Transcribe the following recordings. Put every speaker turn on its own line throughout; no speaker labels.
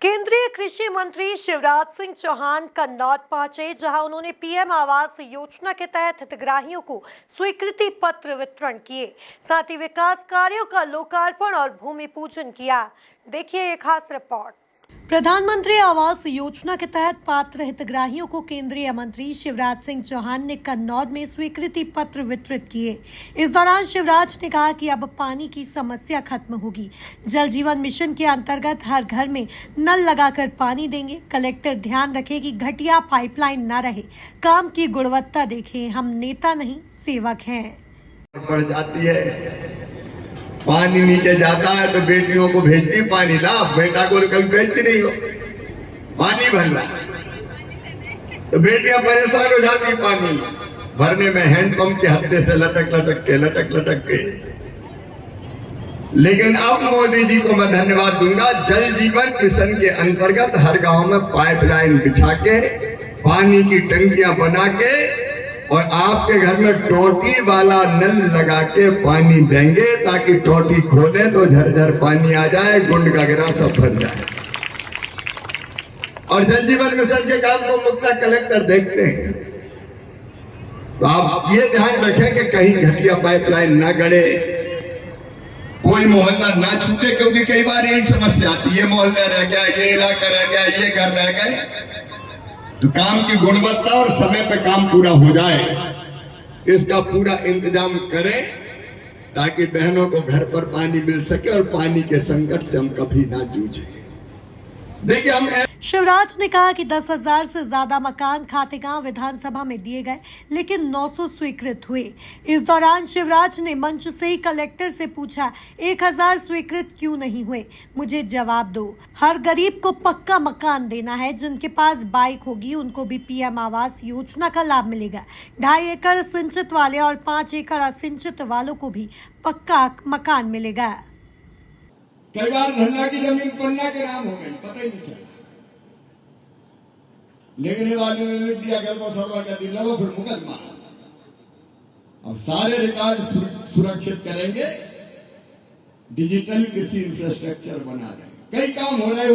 केंद्रीय कृषि मंत्री शिवराज सिंह चौहान कन्नौज पहुंचे, जहां उन्होंने पीएम आवास योजना के तहत हितग्राहियों को स्वीकृति पत्र वितरण किए। साथ ही विकास कार्यों का लोकार्पण और भूमि पूजन किया। देखिए एक खास रिपोर्ट। प्रधानमंत्री आवास योजना के तहत पात्र हितग्राहियों को केंद्रीय मंत्री शिवराज सिंह चौहान ने कन्नौज में स्वीकृति पत्र वितरित किए। इस दौरान शिवराज ने कहा कि अब पानी की समस्या खत्म होगी। जल जीवन मिशन के अंतर्गत हर घर में नल लगाकर पानी देंगे। कलेक्टर ध्यान रखे कि घटिया पाइपलाइन न रहे, काम की गुणवत्ता देखें। हम नेता नहीं सेवक हैं।
बढ़ जाती है, पानी नीचे जाता है तो बेटियों को भेजती पानी ला, बेटा को तो कभी भेजती नहीं हो। पानी भरना तो बेटियां परेशान हो जाती पानी भरने में, हैंडपंप के हत्थे से लटक के। लेकिन अब मोदी जी को मैं धन्यवाद दूंगा। जल जीवन मिशन के अंतर्गत हर गांव में पाइपलाइन बिछा के, पानी की टंकियां बना के और आपके घर में टोटी वाला नल लगा के पानी देंगे, ताकि टोटी खोले तो झरझर पानी आ जाए, गुंड गगरा सब भर जाए। और जल जीवन मिशन के काम को मुक्ता कलेक्टर देखते हैं, तो आप ये ध्यान रखें कि कहीं घटिया पाइपलाइन ना गड़े, कोई मोहल्ला ना छूटे, क्योंकि कई बार यही समस्या आती है, ये मोहल्ला रह गया, ये इलाका रह गया, ये घर रह गए। तो काम की गुणवत्ता और समय पे काम पूरा हो जाए, इसका पूरा इंतजाम करें, ताकि बहनों को घर पर पानी मिल सके और पानी के संकट से हम कभी ना जूझे। देखिए, हम
शिवराज ने कहा कि 10,000 से ज्यादा मकान खातेगांव विधानसभा में दिए गए, लेकिन 900 स्वीकृत हुए। इस दौरान शिवराज ने मंच से ही कलेक्टर से पूछा, 1,000 स्वीकृत क्यों नहीं हुए? मुझे जवाब दो। हर गरीब को पक्का मकान देना है। जिनके पास बाइक होगी उनको भी पीएम आवास योजना का लाभ मिलेगा। 2.5 एकड़ सिंचित वाले और 5 एकड़ असिंचित वालों को भी पक्का मकान मिलेगा।
कई बार धन्ना की जमीन पन्ना के नाम हो गई, पता ही नहीं चला। लेकिन वाले ने लिख दिया, गल को सर्वर कर दी, लगो फिर मुकदमा। अब सारे रिकॉर्ड सुरक्षित करेंगे, डिजिटल कृषि इंफ्रास्ट्रक्चर बना रहे। कई काम हो रहे हैं,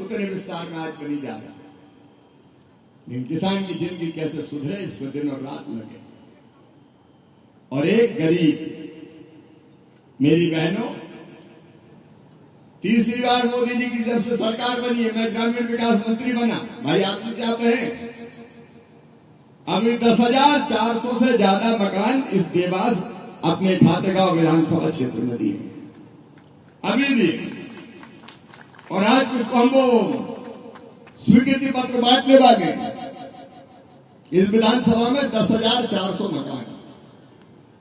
उतने विस्तार में आज बनी जा रहा है, लेकिन किसान की जिंदगी कैसे सुधरे, इस पर दिन और रात लगे। और एक गरीब मेरी बहनों, तीसरी बार मोदी जी की जब से सरकार बनी है, मैं ग्रामीण विकास मंत्री बना, भाई आशीष आप हैं, अभी 10,400 से ज्यादा मकान इस देवास अपने खातेगांव विधानसभा क्षेत्र में दिए हैं, अभी भी। और आज कुछ हम वो स्वीकृति पत्र बांटने वाले इस विधानसभा में 10,400 मकान।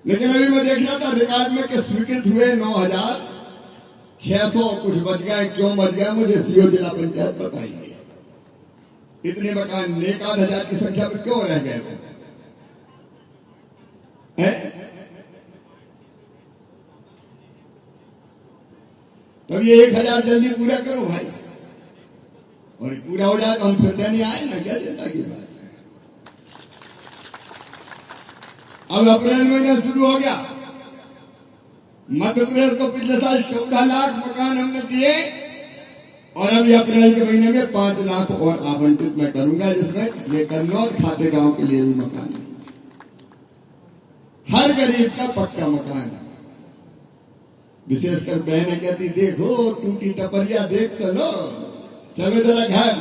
लेकिन अभी मैं देख रहा था रिकॉर्ड में कि स्वीकृत हुए 9,600, कुछ बच गए। क्यों बच गए मुझे सीओ जिला पंचायत बताइए। इतने मकान 1,000 की संख्या में क्यों रह गए हैं? तब ये 1,000 जल्दी पूरा करो भाई, और पूरा हो जाए तो हम फिर नहीं आए ना, क्या चिंता की बात है। अब अप्रैल महीना शुरू हो गया, मध्य प्रदेश को पिछले साल 14 लाख मकान हमने दिए, और अभी अप्रैल के महीने में 5 लाख और आवंटित मैं करूंगा, जिसमें ये कन्नौज खातेगांव के लिए भी मकान है। हर गरीब का पक्का मकान है। विशेषकर बहनें कहती, देखो टूटी टपरिया देख तो लो, चलो जरा घर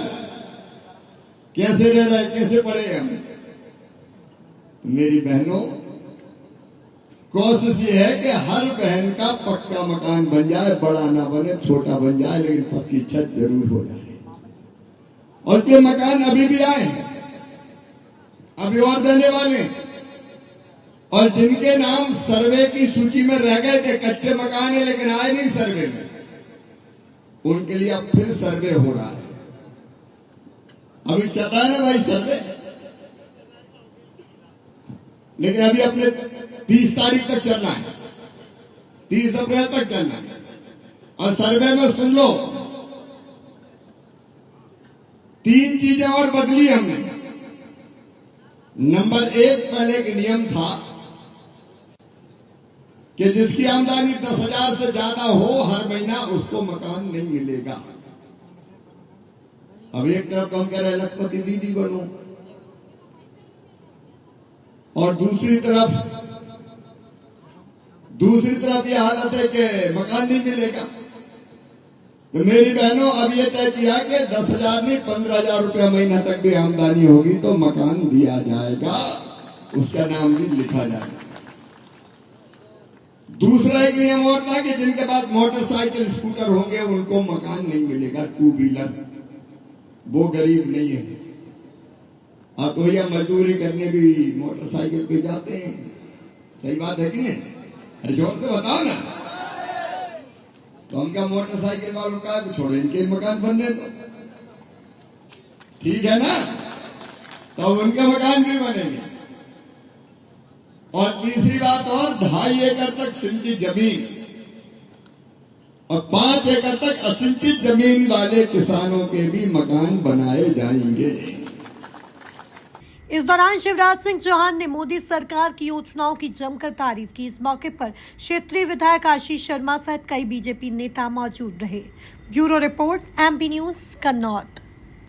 कैसे रह रहे, कैसे पड़े हम। मेरी बहनों, कोशिश ये है कि हर बहन का पक्का मकान बन जाए, बड़ा ना बने, छोटा बन जाए, लेकिन पक्की छत जरूर हो जाए। और ये मकान अभी भी आए हैं, अभी और देने वाले। और जिनके नाम सर्वे की सूची में रह गए थे, कच्चे मकान है लेकिन आए नहीं सर्वे में, उनके लिए अब फिर सर्वे हो रहा है। अभी चलता है ना भाई सर्वे, लेकिन अभी अपने 30 तारीख तक चलना है, 30 अप्रैल तक चलना है। और सर्वे में सुन लो, 3 चीजें और बदली हमने। नंबर 1, पहले एक नियम था कि जिसकी आमदनी 10,000 से ज्यादा हो हर महीना उसको मकान नहीं मिलेगा। अब एक तरफ तो हम कह रहे लखपति दीदी बनो, और दूसरी तरफ ये हालत है कि मकान नहीं मिलेगा। तो मेरी बहनों, अब ये तय किया कि 10,000 नहीं 15,000 रुपया महीना तक भी आमदनी होगी तो मकान दिया जाएगा, उसका नाम भी लिखा जाएगा। दूसरा एक नियम और था कि जिनके पास मोटरसाइकिल स्कूटर होंगे उनको मकान नहीं मिलेगा, 2 व्हीलर, वो गरीब नहीं है। अब तो ये मजदूरी करने भी मोटरसाइकिल पे जाते हैं, सही बात है कि नहीं? अरे जोर से बताओ ना। तो उनका मोटरसाइकिल वालों का छोड़ो, इनके मकान बनने दो, ठीक है ना? तो उनके मकान भी बनेंगे। और तीसरी बात, और 2.5 एकड़ तक सिंचित जमीन और 5 एकड़ तक असिंचित जमीन वाले किसानों के भी मकान बनाए जाएंगे।
इस दौरान शिवराज सिंह चौहान ने मोदी सरकार की योजनाओं की जमकर तारीफ की। इस मौके पर क्षेत्रीय विधायक आशीष शर्मा सहित कई बीजेपी नेता मौजूद रहे। Bureau report, MP news, Kannauj.